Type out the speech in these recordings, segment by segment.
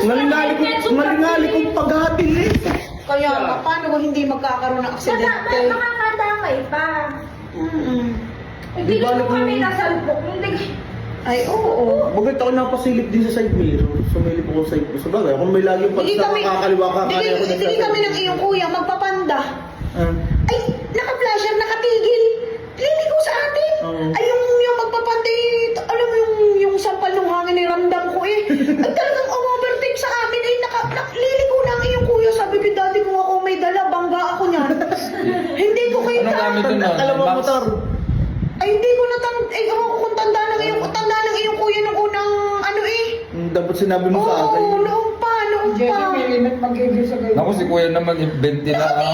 Ngalingali kong paghatilis. Kaya nga, paano mo hindi magkakaroon ng aksidente? Makakadamay pa. Di Hindi ba, ko kami nasalpok. Ay, oo. Bakit ako napasilip din sa side mirror? Sumilip ako sa side mirror. Sa bagay, kung may lagi pag nakakaliwa ka, kaya ako Hindi kami ng iyong kuya, magpapanda. Ay, naka-flasher, nakatigil. Liligo sa atin. Ay, yung magpapanda, alam mo yung sampal ng hangin ay ramdam ko eh. Ay, talagang overtake sa amin ay liligo na ang iyong kuya. Sabi ko, dati kung ako may dala, bangga ako niyan. Hindi ko kayo Anong gamit yun nun? Alam mo, Box? motor. Ay, hindi ko ay, ako kung tanda ng iyong kuya nung unang ano eh. Dapat sinabi mo sa akin. Oo, noong pa. Naku, si kuya naman, 20 lang ah.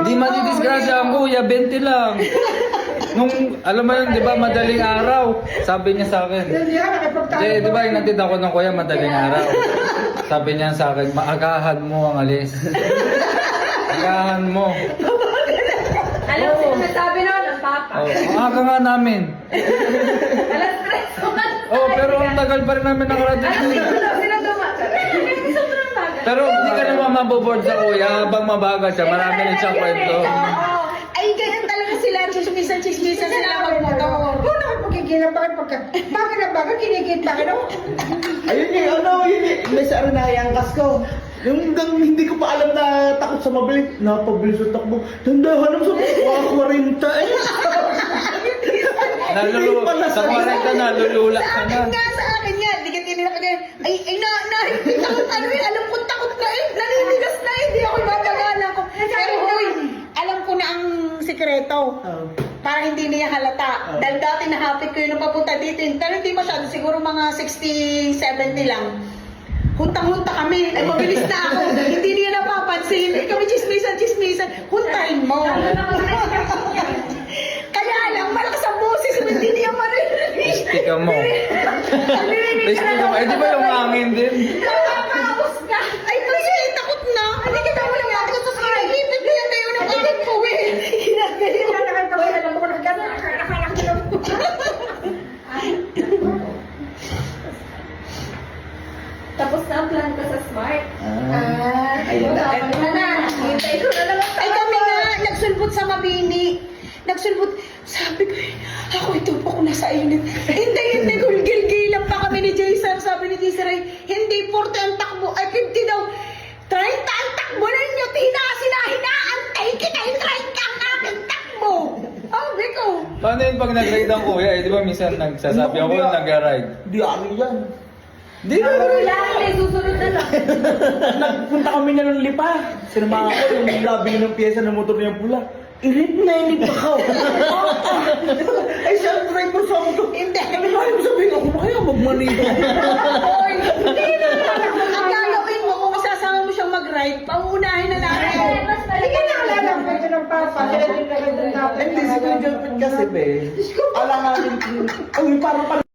Di manidisgrasya ang kuya, 20 lang. Nung, alam mo yun, di ba, madaling araw. Sabi niya sa akin. Di ba, inatid ako ng kuya, madaling araw. Sabi niya sa akin, maagahan mo ang alis. Agahan mo. Alam mo, sinasabi noon ang papa. Oh, ang aga nga namin. Alas 3 ko ka. Oh, pero ang tagal pa rin namin nakarating. Sobrang bagal. Pero hindi ka naman maboboard sa kuya habang mabagal siya. Marami rin siyang kwento. Oo. Ay, ganyan talaga sila. Chismisan sila magmotor. Bakit na bakit kinikita ka no? Ayun yung may sa aranayang kasko. Yung hanggang hindi ko pa alam na takot sa mabilis. Napabilis sa takbo. Tandahan naman sa 40 eh. Sa 40 na, lulula ka na. Nga sa akin yan. Di ka tinila ka ganyan. Ay, nahigpit ako. Ano eh, alam ko takot na eh. Naninigas na eh. Hindi ako mapagalan ko. Pero hoy, alam ko na ang sikreto. Para hindi niya halata. Dahil dati nahapit ko yun nung papunta dito. Pero hindi masyado. Siguro mga 60, 70 lang. Huntang-hunta kami. Ay, mabilis na ako. Hindi niya napapansin. Ay, kami chismisan. Huntahin mo. Kaya lang, malakas ang boses. Hindi niya marinig. Stika mo. Stika mo. Eh, di ba yung hangin din? Nakakaos ka. Ay, kasi takot na. Hindi ka naman lang ako sa sarili. Ibig niya tayo ng akin ko eh. Ginagaling. Tapos na ang plan ko sa Smart. Ayun na. Hintay ko na lang. Ay, kami nga, nagsulbot sa Mabini. Sabi ko, ako ito po ko nasa init. Hindi, gilgilan pa kami ni Jason. Sabi ni Jason, hindi 40 ang takbo, ay 50 daw. 30 ang takbo ninyo, hinaantay kita, 30 ang aking takbo. Sabi ko. Paano yun pag nag-ride ang kuya? Eh, di ba minsan nagsasabi ako yung nag-ride? Di ano yan. Di Wala, may susunod na lang. Nagpunta kami na ng lipa. Sinamahan ko yung labi ng pyesa ng motor niyang pula. Irit na inip ako. Ay, siya ang driver sa ako. Hindi. Kaya mo sabihin ako, kaya magmanito. Oy, hindi na. Ang gagawin mo, kung isasama mo siyang mag-ride, pauunahin na natin. Hindi ka naalala ko ito ng papa. Hindi, si Kuya Jopit kasi, be. Alanganin. Ay, parang